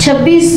26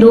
2